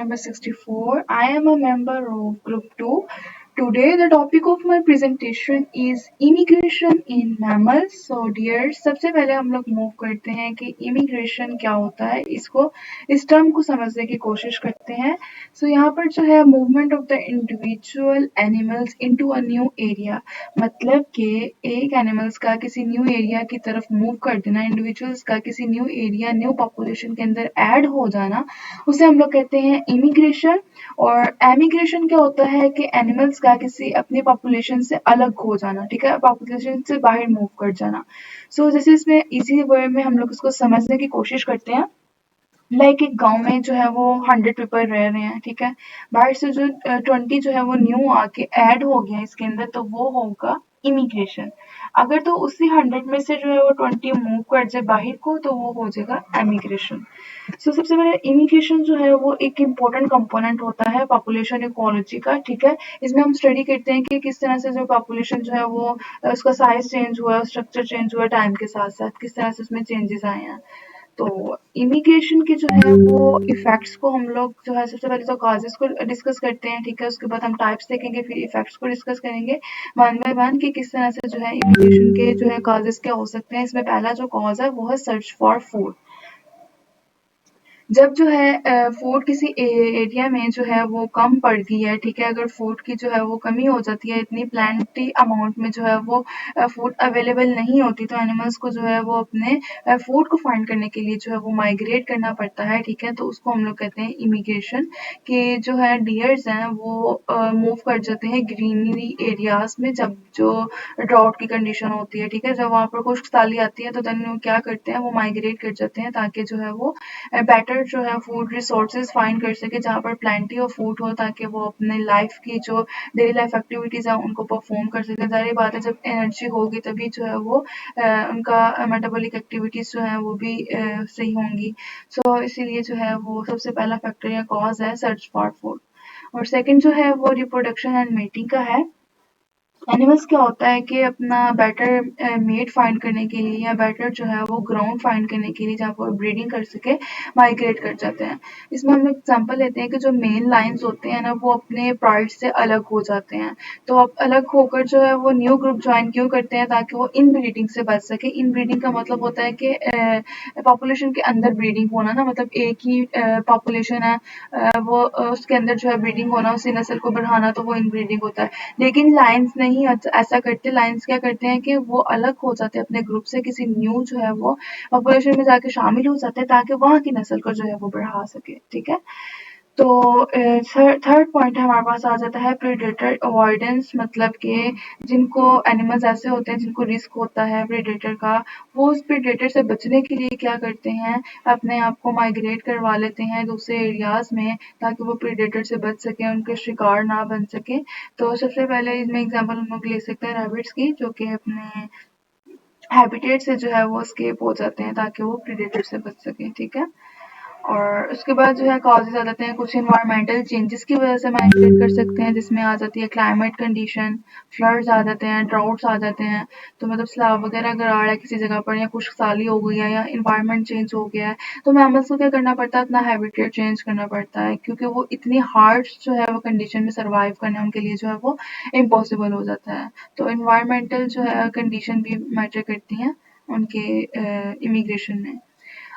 number 64. I am a member of Group 2. Today, the topic of my presentation is immigration in mammals. So, dear, सबसे पहले हम लोग move करते हैं कि immigration क्या होता है, इस टर्म को समझने की कोशिश करते हैं. So, यहाँ पर जो है movement of the individual animals into a new area, मतलब कि एक एनिमल्स का किसी न्यू एरिया की तरफ मूव कर देना, इंडिविजुअल्स का किसी न्यू एरिया न्यू पॉपुलेशन के अंदर ऐड हो जाना, उसे हम लोग कहते हैं इमिग्रेशन. और एमिग्रेशन क्या होता है कि एनिमल्स का किसी अपनी पॉपुलेशन से अलग हो जाना, ठीक है, पॉपुलेशन से बाहर मूव कर जाना. सो जैसे इसमें इजी वर्ड में हम लोग इसको समझने की कोशिश करते हैं. लाइक एक गांव में जो है वो 100 पीपल रह रहे हैं, ठीक है, बाहर से जो 20 जो है वो न्यू आके ऐड हो गया इसके अंदर, तो वो होगा इमिग्रेशन. अगर तो उसी 100 में से जो है वो 20 मूव कर जाए बाहर को, तो वो हो जाएगा एमिग्रेशन. सो सबसे पहले इमिग्रेशन जो है वो एक इम्पोर्टेंट कंपोनेंट होता है पॉपुलेशन इकोलॉजी का, ठीक है. इसमें हम स्टडी करते हैं कि किस तरह से जो पॉपुलेशन जो है वो उसका साइज चेंज हुआ है, स्ट्रक्चर चेंज हुआ है टाइम के साथ साथ, किस तरह से उसमें चेंजेस आए हैं. तो इमिग्रेशन के जो है वो इफेक्ट्स को हम लोग जो है सबसे पहले तो कॉजेस को डिस्कस करते हैं, ठीक है, उसके बाद हम टाइप्स देखेंगे, फिर इफेक्ट्स को डिस्कस करेंगे वन बाय वन कि किस तरह से जो है इमिग्रेशन के जो है कॉजेस क्या हो सकते हैं. इसमें पहला जो कॉज है वो है सर्च फॉर फूड. जब जो है फूड किसी एरिया में जो है वो कम पड़ती है, ठीक है, अगर फूड की जो है वो कमी हो जाती है, इतनी प्लेंटी अमाउंट में जो है वो फूड अवेलेबल नहीं होती, तो एनिमल्स को जो है वो अपने फूड को फाइंड करने के लिए जो है वो माइग्रेट करना पड़ता है, ठीक है. तो उसको हम लोग कहते हैं इमिग्रेशन. कि जो है डियर्स हैं वो मूव कर जाते हैं ग्रीनरी एरियाज में जब जो ड्राउट की कंडीशन होती है, ठीक है, जब वहाँ पर खुश्क साली आती है, तो देन वो क्या करते हैं, वो माइग्रेट कर जाते हैं ताकि जो है वो बेटर जो है फूड रिसोर्सेज फाइंड कर सके जहाँ पर प्लेंटी ऑफ फूड हो, ताकि वो अपने लाइफ की जो डेली लाइफ एक्टिविटीज़ हैं उनको परफॉर्म कर सके. ज़ाहिर बात है, जब एनर्जी होगी तभी जो है वो उनका मेटाबॉलिक एक्टिविटीज़ जो हैं वो भी सही होंगी. सो इसीलिए जो है वो सबसे पहला फैक्टर या कॉज है सर्च फॉर फूड. और सेकंड जो है वो रिप्रोडक्शन एंड मेटिंग का है. एनिमल्स क्या होता है कि अपना बेटर मेट फाइंड करने के लिए या बेटर जो है वो ग्राउंड फाइंड करने के लिए जहाँ पर ब्रीडिंग कर सके माइग्रेट कर जाते हैं. इसमें हम एग्जांपल लेते हैं कि जो मेन लाइन्स होते हैं ना वो अपने प्राइड से अलग हो जाते हैं. तो अब अलग होकर जो है वो न्यू ग्रुप ज्वाइन क्यों करते हैं, ताकि वो इन ब्रीडिंग से बच सके. इन ब्रीडिंग का मतलब होता है कि पॉपुलेशन के अंदर ब्रीडिंग होना ना, मतलब एक ही पॉपुलेशन है वो उसके अंदर जो है ब्रीडिंग होना, उसी नस्ल को बढ़ाना, तो वो इन ब्रीडिंग होता है. लेकिन लायंस नहीं ऐसा करते. लायंस क्या करते हैं कि वो अलग हो जाते हैं अपने ग्रुप से, किसी न्यू जो है वो पॉपुलेशन में जाके शामिल हो जाते हैं ताकि वहाँ की नस्ल को जो है वो बढ़ा सके, ठीक है. तो थर्ड पॉइंट हमारे पास आ जाता है प्रेडेटर अवॉइडेंस. मतलब कि जिनको एनिमल्स ऐसे होते हैं जिनको रिस्क होता है प्रेडेटर का, वो उस प्रेडेटर से बचने के लिए क्या करते हैं, अपने आप को माइग्रेट करवा लेते हैं दूसरे एरियाज में ताकि वो प्रेडेटर से बच सके, उनके शिकार ना बन सके. तो सबसे पहले इसमें एग्जांपल हम लोग ले सकते हैं रैबिट्स की, जो कि अपने हैबिटेट से जो है वो स्केप हो जाते हैं ताकि वो प्रेडेटर से बच सके, ठीक है. और उसके बाद जो है कॉजेज आ जाते हैं कुछ इन्वायरमेंटल चेंजेस की वजह से माइग्रेट कर सकते हैं, जिसमें आ जाती है क्लाइमेट कंडीशन, फ्लड्स आ जाते हैं, ड्राउट्स आ जाते हैं. तो मतलब सैलाब वगैरह अगर आ रहा है किसी जगह पर, या खुश्क साली हो गई है, या इन्वायरमेंट चेंज हो गया है, तो मैमल्स को क्या करना पड़ता है, अपना हैबिटेट चेंज करना पड़ता है, क्योंकि वो इतनी हार्ड जो है वो कंडीशन में सर्वाइव करना उनके लिए जो है वो इम्पॉसिबल हो जाता है. तो इन्वायरमेंटल जो है कंडीशन भी मैटर करती हैं उनके इमिग्रेशन में.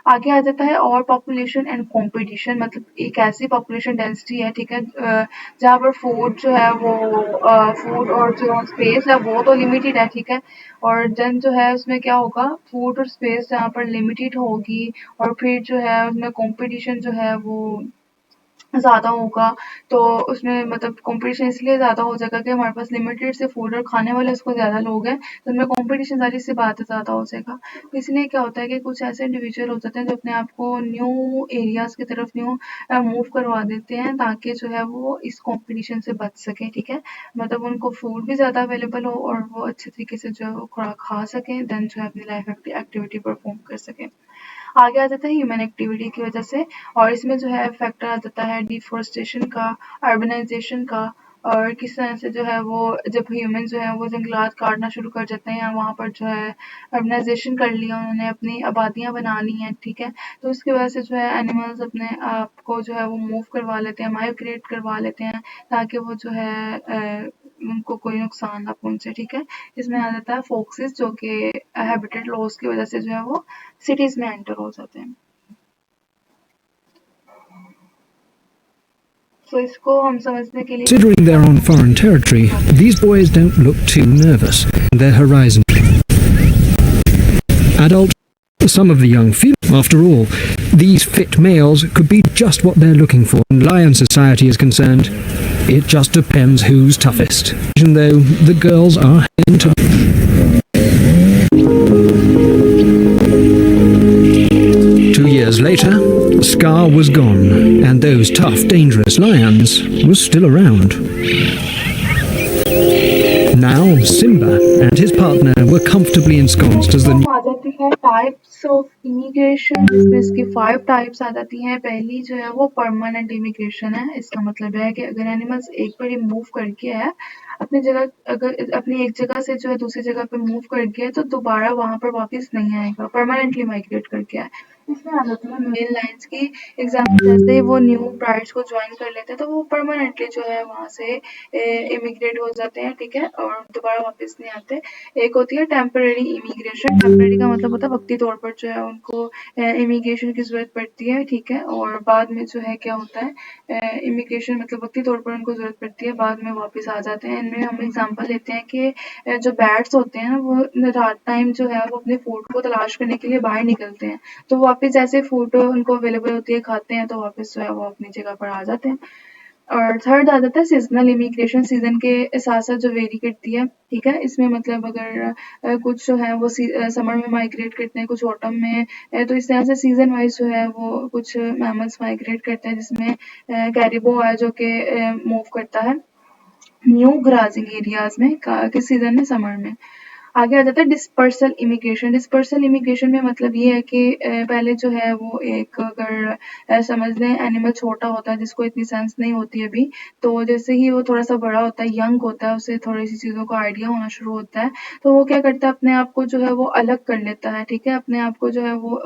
आगे आ जाता है और पॉपुलेशन एंड कंपटीशन. मतलब एक ऐसी पॉपुलेशन डेंसिटी है, ठीक है, जहाँ पर फूड जो है वो फूड और जो स्पेस है वो तो लिमिटेड है, ठीक है. और देन जो है उसमें क्या होगा, फूड और स्पेस जहाँ पर लिमिटेड होगी, और फिर जो है उसमें कंपटीशन जो है वो ज़्यादा होगा. तो उसमें मतलब कॉम्पिटिशन इसलिए ज़्यादा हो जाएगा कि हमारे पास लिमिटेड से फूड और खाने वाले उसको ज़्यादा लोग हैं, तो उनमें कॉम्पिटिशन ज़ाहिर सी बात है ज़्यादा हो जाएगा. तो इसलिए क्या होता है कि कुछ ऐसे इंडिविजुअल हो जाते हैं जो अपने आप को न्यू एरियाज़ की तरफ न्यू मूव करवा देते हैं ताकि जो है वो इस कॉम्पिटिशन से बच सकें, ठीक है. मतलब उनको फूड भी ज़्यादा अवेलेबल हो और वो अच्छे तरीके से जो है वो खुराक खा सकें, देन जो है अपनी लाइफ एक्टिविटी परफॉर्म कर सकें. आगे आ जाता है ह्यूमन एक्टिविटी की वजह से, और इसमें जो है फैक्टर आ जाता है डिफोरेस्टेशन का, अर्बनाइजेशन का, और किस तरह से जो है वो जब ह्यूमन जो है वो जंगलात काटना शुरू कर देते हैं या वहाँ पर जो है अर्बनाइजेशन कर लिया उन्होंने, अपनी आबादियाँ बना ली हैं, ठीक है? तो उसकी वजह से जो है एनिमल्स अपने आप को जो है वो मूव करवा लेते हैं, माइग्रेट करवा लेते हैं ताकि वो जो है उनको कोई नुकसान ना पहुँचे, ठीक है? इसमें आ जाता है फॉक्सेस जो कि हैबिटेट लॉस की वजह से जो है वो सिटीज़ में एंटर हो जाते हैं। तो इसको हम समझने के लिए Considering they're on foreign territory, these boys don't look too nervous. Their horizon. Adults, some of the young females. After all, these fit males could be just what they're looking for. When lion society is concerned, it just depends who's toughest. Even though the girls are into 2 years later, Scar was gone, and those tough, dangerous lions were still around. Now, Simba and his partner were comfortably ensconced as the आ जाती है types of immigration, जिसमें इसकी 5 types आ जाती हैं। पहली जो है वो परमानेंट इमिग्रेशन है। इसका मतलब है कि अगर एनिमल्स एक बार मूव कर गया है अपनी जगह, अगर अपनी एक जगह से जो है दूसरी जगह पे मूव कर गया है तो दोबारा वहां पर वापस नहीं आएगा, परमानेंटली माइग्रेट कर गया है। इसमें आ जाती है मेल लाइन्स की एग्जाम्पल, जैसे वो न्यू ब्राइड्स को ज्वाइन कर लेते हैं तो वो परमानेंटली जो है वहां से इमिग्रेट हो जाते हैं, ठीक है, और दोबारा वापस नहीं आते। एक होती है टेम्परेरी इमिग्रेशन। टेम्परेरी का मतलब होता है वक्ती तौर पर जो है उनको इमिग्रेशन की ज़रूरत पड़ती है, ठीक है, और बाद में जो है क्या होता है इमिग्रेशन मतलब वक्ती तौर पर उनको ज़रूरत पड़ती है, बाद में वापस आ जाते हैं। इनमें हम एग्जांपल लेते हैं कि जो बैट्स होते हैं ना वो रात टाइम जो है वो अपने फूड को तलाश करने के लिए बाहर निकलते हैं, तो वापस जैसे फूड उनको अवेलेबल होती है खाते हैं तो वापस जो है वो अपनी जगह पर आ जाते हैं। और थर्ड आ जाता है सीज़नल इमिग्रेशन, सीज़न के साथ-साथ जो वेरी करती है, ठीक है? इसमें मतलब अगर कुछ जो है वो समर में माइग्रेट करते हैं, कुछ ऑटम में तो इस तरह से सीज़न वाइज़ जो है वो कुछ मैमल्स माइग्रेट करते हैं, जिसमें कैरिबो है जो कि मूव करता है न्यू ग्राजिंग एरियाज़ में किस सीज़न में? समर में। आगे आ जाता है डिस्पर्सल इमिग्रेशन। डिस्पर्सल इमिग्रेशन में मतलब ये है कि पहले जो है वो एक अगर समझ लें एनिमल छोटा होता है जिसको इतनी सेंस नहीं होती अभी, तो जैसे ही वो थोड़ा सा बड़ा होता है, यंग होता है, उसे थोड़ी सी चीज़ों का आइडिया होना शुरू होता है, तो वो क्या करता है अपने आप को जो है वो अलग कर लेता है, ठीक है, अपने आप को जो है वो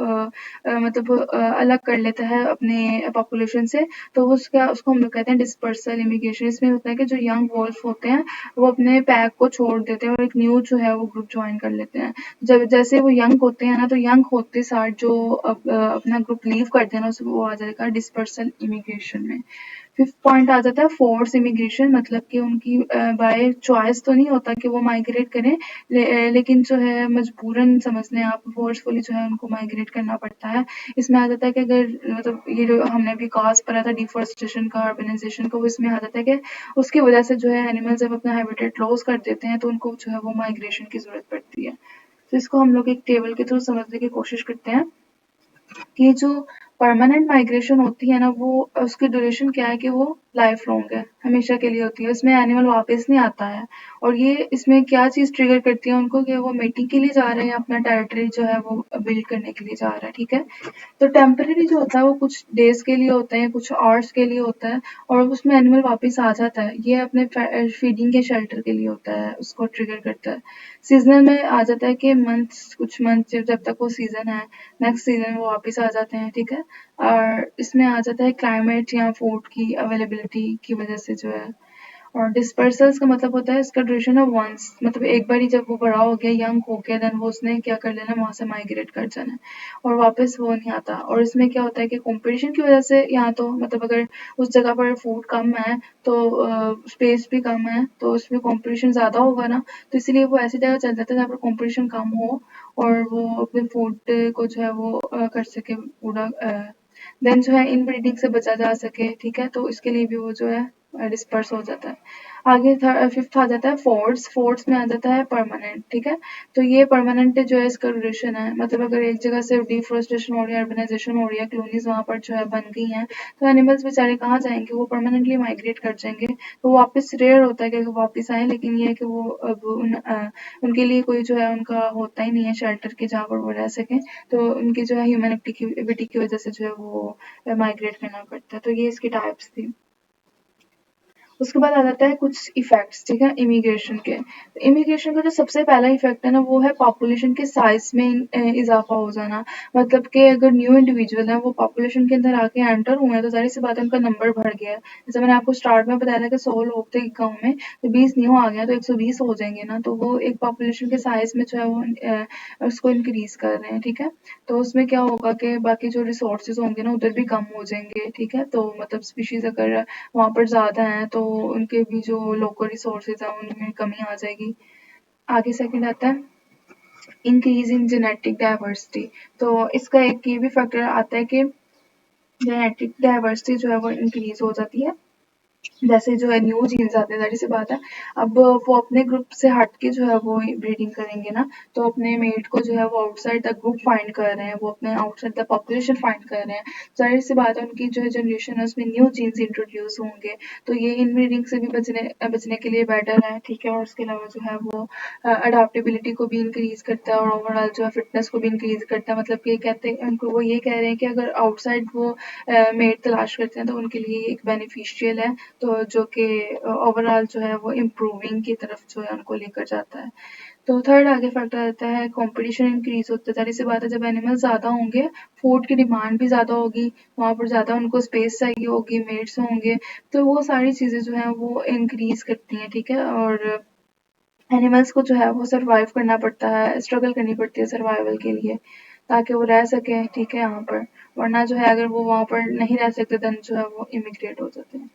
मतलब अलग कर लेता है अपने पॉपुलेशन से। तो उसका उसको हम लोग कहते हैं डिस्पर्सल इमिग्रेशन। इसमें होता है कि जो यंग वॉल्फ होते हैं वो अपने पैक को छोड़ देते हैं और एक न्यू जो है वो ग्रुप ज्वाइन कर लेते हैं। जब जैसे वो यंग होते हैं ना तो यंग होते साथ जो अपना ग्रुप लीव करते हैं ना वो आ जाएगा डिस्पर्सल इमिग्रेशन में। फिफ्थ पॉइंट आ जाता है फोर्स इमिग्रेशन, मतलब कि उनकी बाय चॉइस तो नहीं होता कि वो माइग्रेट करें, लेकिन जो है मजबूरन समझ लें आप, फोर्सफुली जो है उनको माइग्रेट करना पड़ता है। इसमें आ जाता है कि अगर मतलब ये जो हमने अभी कॉज पढ़ा था डिफॉरेस्टेशन का, अर्बनाइजेशन का, वो इसमें आ जाता है कि उसकी वजह से जो है एनिमल जब अपना हैबिटेट लॉस कर देते हैं तो उनको जो है वो माइग्रेशन की ज़रूरत पड़ती है। तो इसको हम लोग एक टेबल के थ्रू समझने की कोशिश करते हैं कि जो परमानेंट माइग्रेशन होती है ना वो उसकी ड्यूरेशन क्या है कि वो लाइफ लॉन्ग है, हमेशा के लिए होती है, उसमें एनिमल वापस नहीं आता है। और ये इसमें क्या चीज़ ट्रिगर करती है उनको कि वो मीटिंग के लिए जा रहे हैं, अपना टेरिटरी जो है वो बिल्ड करने के लिए जा रहा है, ठीक है। तो टेम्परेरी जो होता है वो कुछ डेज के लिए होता है, कुछ आवर्स के लिए होता है और उसमें एनिमल वापस आ जाता है। ये अपने फीडिंग के शेल्टर के लिए होता है, उसको ट्रिगर करता है। सीजनल में आ जाता है कि मंथ्स, कुछ मंथ जब तक वो सीजन है, नेक्स्ट सीजन में वो वापस आ जाते हैं, ठीक है। और इसमें आ जाता है क्लाइमेट या फूड की अवेलेबिलिटी की वजह से जो है। और डिस्पर्सल्स का मतलब होता है इसका ड्यूरेशन है वंस, मतलब एक बार ही जब वो बड़ा हो गया, यंग हो गया, देन वो उसने क्या कर लेना, वहां से माइग्रेट कर जाना है और वापस वो नहीं आता। और इसमें क्या होता है कि कंपटीशन की वजह से यहाँ तो मतलब अगर उस जगह पर फूड कम है तो स्पेस भी कम है तो उसमें कंपटीशन ज़्यादा होगा ना, तो इसलिए वो ऐसी जगह चल जाता है जहाँ पर कंपटीशन कम हो और वो अपने फूड को जो है वो कर सके पूरा, देन जो है इनब्रीडिंग से बचा जा सके, ठीक है, तो इसके लिए भी वो जो है डिस्पर्स हो जाता है। आगे फिफ्थ आ जाता है फोर्ट्स। फोर्ट्स में आ जाता है परमानेंट, ठीक है, तो ये परमानेंट जो है इसका ड्यूरेशन है, मतलब अगर एक जगह से डिफोरेस्टेशन हो रही है, अर्बनाइजेशन हो रही है, कॉलोनीज वहाँ पर जो है बन गई हैं, तो एनिमल्स बेचारे कहाँ जाएंगे, वो परमानेंटली माइग्रेट कर जाएंगे। तो वापस रेयर होता है कि वो वापस आए, लेकिन ये है कि वो अब उनके लिए कोई जो है उनका होता ही नहीं है शेल्टर के जहाँ पर वो रह सकें, तो उनकी जो है ह्यूमन एक्टिविटी की वजह से जो है वो माइग्रेट करना पड़ता है। तो ये इसकी टाइप्स थी। उसके बाद आ जाता है कुछ इफ़ेक्ट्स, ठीक है, इमिग्रेशन के। इमिग्रेशन का जो सबसे पहला इफ़ेक्ट है ना, वो है पॉपुलेशन के साइज़ में इज़ाफ़ा हो जाना। मतलब कि अगर न्यू इंडिविजुअल हैं, वो पॉपुलेशन के अंदर आके एंटर हुए हैं, तो ज़ाहिर-सी बात है उनका नंबर बढ़ गया है। जैसे मैंने आपको स्टार्ट में बताया था कि 100 लोग थे गाँव में, तो 20 न्यू आ गए हैं, तो 120 हो जाएँगे ना, तो वो एक पॉपुलेशन के साइज़ में जो है वो उसको इंक्रीज़ कर रहे हैं, ठीक है। तो उसमें क्या होगा कि बाकी जो रिसोर्सेज़ होंगे ना, उधर भी कम हो जाएँगे, ठीक है। तो मतलब स्पीशीज़ अगर वहाँ पर ज़्यादा हैं तो उनके भी जो लोकल रिसोर्सेज हैं उनमें कमी आ जाएगी। आगे सेकंड आता है इंक्रीज इन जेनेटिक डाइवर्सिटी। तो इसका एक ये भी फैक्टर आता है कि जेनेटिक डाइवर्सिटी जो है वो इंक्रीज हो जाती है। जैसे जो है न्यू जीन्स आते हैं, ज़ाहिर-सी बात है। अब वो अपने ग्रुप से हट के जो है वो ब्रीडिंग करेंगे ना, तो अपने मेट को जो है वो आउटसाइड द ग्रुप फाइंड कर रहे हैं, वो अपने आउटसाइड द पॉपुलेशन फाइंड कर रहे हैं। ज़ाहिर-सी बात है उनकी जो है जनरेशन है उसमें न्यू जीन्स इंट्रोड्यूस होंगे, तो ये इनब्रीडिंग से भी बचने के लिए बेटर है, ठीक है। और उसके अलावा जो है वो अडैप्टेबिलिटी को भी इंक्रीज़ करता है और ओवरऑल जो है फिटनेस को भी इंक्रीज़ करता है। मतलब कि कहते हैं उनको, वो ये कह रहे हैं कि अगर आउटसाइड वो मेट तलाश करते हैं तो उनके लिए एक बेनिफिशियल है। तो जो कि ओवरऑल जो है वो इम्प्रूविंग की तरफ जो है उनको लेकर जाता है। तो थर्ड आगे फैक्टर आता है कंपटीशन इंक्रीज होता है। ज़ाहिर-सी बात है जब एनिमल ज़्यादा होंगे, फूड की डिमांड भी ज़्यादा होगी, वहाँ पर ज़्यादा उनको स्पेस चाहिए होगी, मेट्स होंगे, तो वो सारी चीज़ें जो हैं वो इंक्रीज करती हैं, ठीक है। और एनिमल्स को जो है वो सर्वाइव करना पड़ता है, स्ट्रगल करनी पड़ती है सर्वाइवल के लिए, ताकि वो रह सकें, ठीक है, यहाँ पर। वरना जो है अगर वो वहाँ पर नहीं रह सकते देन जो है वो इमिग्रेट हो जाते हैं।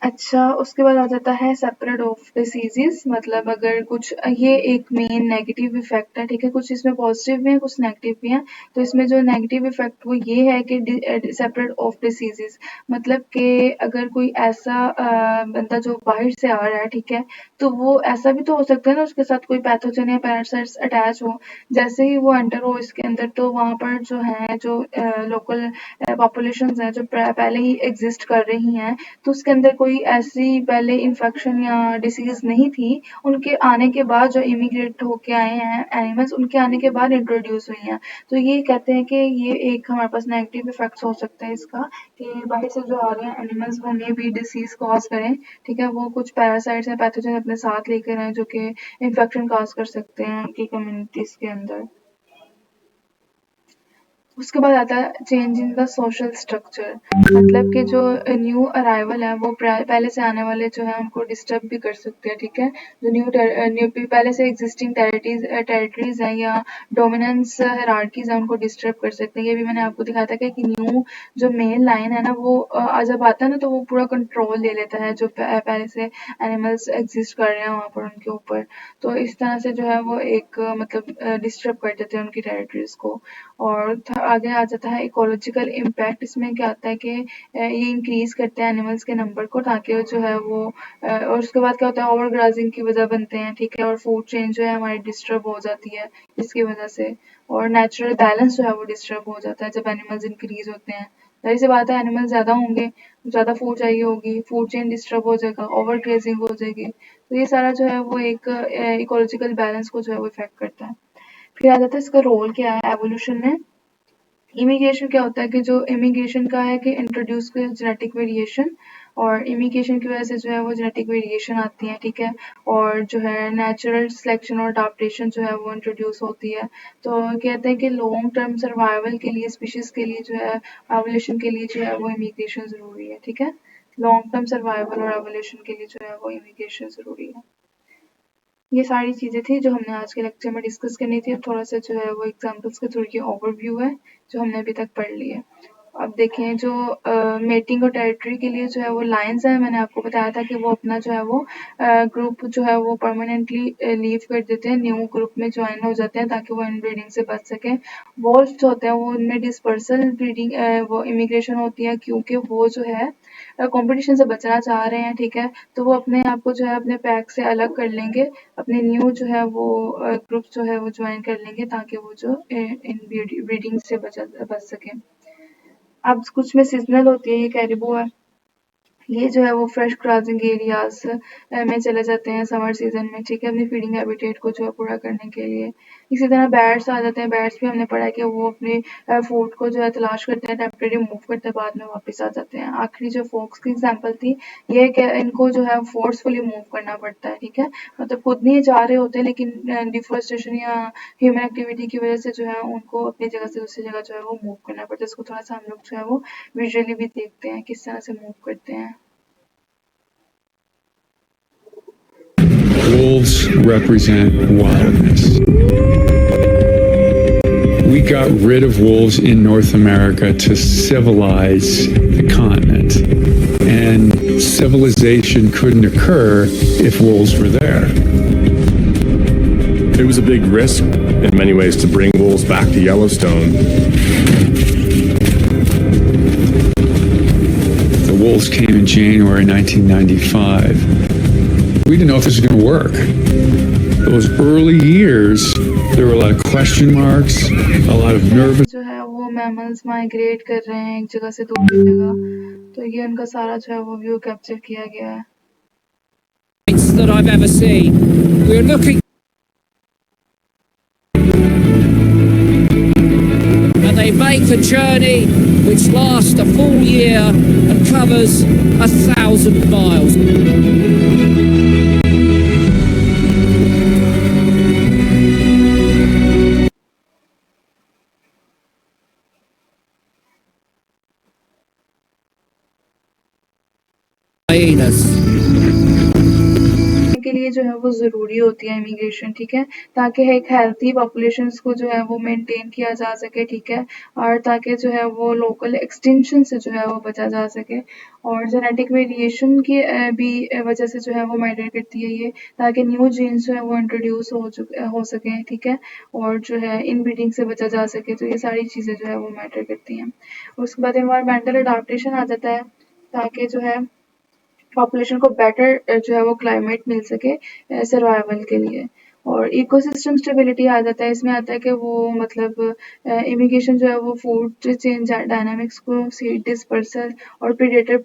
अच्छा, उसके बाद आ जाता है सेपरेट ऑफ डिसीज़ेज़। मतलब अगर कुछ ये एक मेन नेगेटिव इफ़ेक्ट है, ठीक है? कुछ इसमें पॉज़िटिव भी हैं, कुछ नेगेटिव भी हैं। तो इसमें जो नेगेटिव इफ़ेक्ट वो ये है कि सेपरेट ऑफ डिसीज़ेज़, मतलब कि अगर कोई ऐसा बंदा जो बाहर से आ रहा है, ठीक है? तो वो ऐसा भी तो हो सकता है ना उसके साथ कोई पैथोजन या पैरासाइट्स अटैच हो। जैसे ही वो एंटर हो इसके अंदर, तो वहाँ पर जो है जो लोकल पॉपुलेशंस हैं जो पहले ही एग्ज़िस्ट कर रही हैं, तो उसके अंदर कोई ऐसी पहले इन्फेक्शन या डिसीज़ नहीं थी, उनके आने के बाद जो इमिग्रेट होके आए हैं एनिमल्स, उनके आने के बाद इंट्रोड्यूस हुई हैं। तो ये कहते हैं कि ये एक हमारे पास नेगेटिव इफ़ेक्ट्स हो सकता है इसका, कि बाहर से जो आ रहे हैं एनिमल्स वो मे बी डिसीज़ कॉज़ करें, ठीक है? वो कुछ पैरासाइट्स या पैथोजन अपने साथ लेकर आएँ जो कि इन्फेक्शन कॉज़ कर सकते हैं उनकी कम्युनिटीज़ के अंदर। उसके बाद आता है change in the social structure. मतलब कि जो न्यू अराइवल है वो पहले से आने वाले जो है उनको डिस्टर्ब भी कर सकते हैं, ठीक है। जो न्यू पहले से एग्जिस्टिंग टेरिटरीज हैं या डोमिनेंस हायरार्कीज हैं उनको डिस्टर्ब कर सकते हैं। ये भी मैंने आपको दिखाया था कि न्यू जो मेन लाइन है ना वो जब आता है ना तो वो पूरा कंट्रोल ले लेता है जो पहले से एनिमल्स एग्जिस्ट कर रहे हैं वहाँ पर उनके ऊपर। तो इस तरह से जो है वो एक मतलब डिस्टर्ब कर देते हैं उनकी टेरिटरीज को। और आगे आ जाता है इकोलॉजिकल इम्पैक्ट। इसमें क्या आता है कि ये इंक्रीज करते हैं एनिमल्स के नंबर को, ताकि वो जो है वो और उसके बाद क्या होता है ओवर ग्राजिंग की वजह बनते हैं, ठीक है। और फूड चेन जो है हमारी डिस्टर्ब हो जाती है इसकी वजह से। और नेचुरल बैलेंस जो है वो डिस्टर्ब हो जाता है जब एनिमल्स इंक्रीज होते हैं। जाहिर सी बात है एनिमल ज़्यादा होंगे, ज़्यादा फूड चाहिए होगी, फूड चेन डिस्टर्ब हो जाएगा, ओवर ग्रेजिंग हो जाएगी। तो ये सारा जो है वो एक इकोलॉजिकल बैलेंस को जो है वो इफेक्ट करता है। फिर आ जाता है इसका रोल क्या है एवोल्यूशन में। इमिग्रेशन क्या होता है कि जो इमिग्रेशन का है कि इंट्रोड्यूस जेनेटिक वेरिएशन, और इमिग्रेशन की वजह से जो है वो जेनेटिक वेरिएशन आती है, ठीक है। और जो है नेचुरल सिलेक्शन और अडाप्टेशन जो है वो इंट्रोड्यूस होती है। तो कहते हैं कि लॉन्ग टर्म सर्वाइवल के लिए स्पीशीज के लिए जो है एवोल्यूशन के लिए जो है वो इमिग्रेशन ज़रूरी है, ठीक है। लॉन्ग टर्म सर्वाइवल और एवोल्यूशन के लिए जो है वो इमिग्रेशन ज़रूरी है। ये सारी चीज़ें थी जो हमने आज के लेक्चर में डिस्कस करनी थी। अब थोड़ा-सा जो है वो एग्ज़ाम्पल्स के थ्रू ये ओवरव्यू है, जो हमने अभी तक पढ़ ली है। अब देखें जो मेटिंग और टेरिटरी के लिए जो है वो लायंस हैं, मैंने आपको बताया था कि वो अपना जो है वो ग्रुप जो है वो परमानेंटली लीव कर देते हैं, न्यू ग्रुप में जॉइन हो जाते हैं ताकि वो इनब्रीडिंग से बच सकें। वोल्फ जो होते हैं वो उनमें डिस्पर्सल ब्रीडिंग वो इमिग्रेशन होती है, क्योंकि वो जो है कॉम्पिटिशन से बचना चाह रहे हैं, ठीक है। तो वो अपने आप को जो है अपने पैक से अलग कर लेंगे, अपने न्यू जो है वो ग्रुप जो है वो ज्वाइन कर लेंगे ताकि वो जो इन ब्रीडिंग से बच सकें। अब कुछ में सीजनल होती है, ये कैरिबो है, ये जो है वो फ्रेश ग्राजिंग एरियाज में चले जाते हैं समर सीजन में, ठीक है, अपनी फीडिंग हैबिटेट को जो है पूरा करने के लिए। इसी तरह बैट्स आ जाते हैं। बैट्स भी हमने पढ़ा है कि वो अपने फूड को जो है तलाश करते हैं, टेम्परेरी मूव करते हैं, बाद में वापस आ जाते हैं। आखिरी जो फॉक्स की एग्जांपल थी, ये है कि इनको जो है फोर्सफुली मूव करना पड़ता है, ठीक है, मतलब खुद नहीं जा रहे होते, लेकिन डिफोरेस्टेशन या ह्यूमन एक्टिविटी की वजह से जो है उनको अपनी जगह से दूसरी जगह जो है वो मूव करना पड़ता है। इसको थोड़ा सा हम लोग जो है वो विजुअली भी देखते हैं किस तरह से मूव करते हैं। Wolves represent wildness. We got rid of wolves in North America to civilize the continent. And civilization couldn't occur if wolves were there. It was a big risk in many ways to bring wolves back to Yellowstone. The wolves came in January 1995. We didn't know if this was going to work. Those early years, there were a lot of question marks, a lot of nervous. जो है वो mammals migrate कर रहे हैं एक जगह से दूसरी जगह, तो ये उनका सारा जो है वो व्यू कैप्चर किया गया है। That I've ever seen. We're looking, and they make the journey, which lasts a full year and covers 1,000 miles. Hyenas. के लिए जो है वो ज़रूरी होती है इमिग्रेशन, ठीक है, ताकि एक हेल्थी पॉपुलेशंस को जो है वो मेंटेन किया जा सके, ठीक है, और ताकि जो है वो लोकल एक्सटिंक्शन से जो है वो बचा जा सके। और जेनेटिक वेरिएशन की भी वजह से जो है वो मैटर करती है ये, ताकि न्यू जीन्स जो है वो इंट्रोड्यूस हो सकें, ठीक है, और जो है इन ब्रीडिंग से बचा जा सके। तो ये सारी चीज़ें जो है वो मैटर करती हैं। उसके बाद एनवायरमेंटल अडाप्टेशन आ जाता है, ताकि जो है पॉपुलेशन को बेटर जो है वो क्लाइमेट मिल सके सर्वाइवल के लिए। और इकोसिस्टम स्टेबिलिटी आ जाता है, इसमें आता है कि वो मतलब इमिग्रेशन जो है वो फूड चेन डायनामिक्स को, सीड डिस्पर्सल और प्रीडेटर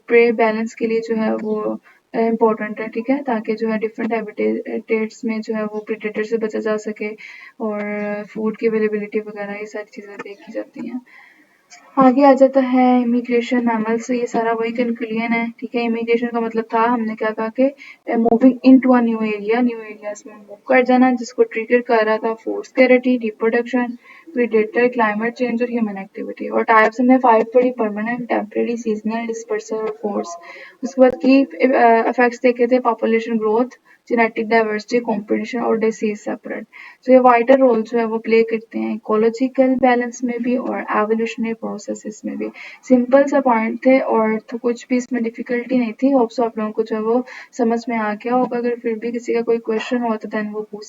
प्रे बैलेंस के लिए जो है वो इम्पोर्टेंट है, ठीक है, ताकि जो है डिफरेंट हैबिटेट्स में जो है वो प्रीडेटर से बचा जा सके और फूड की अवेलेबिलिटी वगैरह ये सारी चीज़ें देखी जाती हैं। आगे आ जाता है इमिग्रेशन मैमल से, ये सारा वही कंक्लूजन है, ठीक है। इमिग्रेशन का मतलब था, हमने क्या कहा कि moving into a new areas में मूव कर जाना, जिसको ट्रिगर कर रहा था force scarcity, reproduction, predator, climate change और ह्यूमन एक्टिविटी। और टाइप्स हमने 5 पढ़ी, परमानेंट, टेम्परेरी, सीजनल, डिस्पर्सल और फोर्स। उसके बाद की इफेक्ट्स देखे थे, population growth, genetic diversity, competition और डिसीज सेपरेट। तो ये वाइटल रोल जो है वो प्ले करते हैं इकोलॉजिकल बैलेंस में भी और एवोल्यूशनरी प्रोसेसेस में भी। सिंपल सा पॉइंट थे और तो कुछ भी इसमें डिफिकल्टी नहीं थी। होप्स आप लोगों को जो है वो समझ में आ गया होगा। अगर फिर भी किसी का कोई क्वेश्चन हो तो देन वो पूछ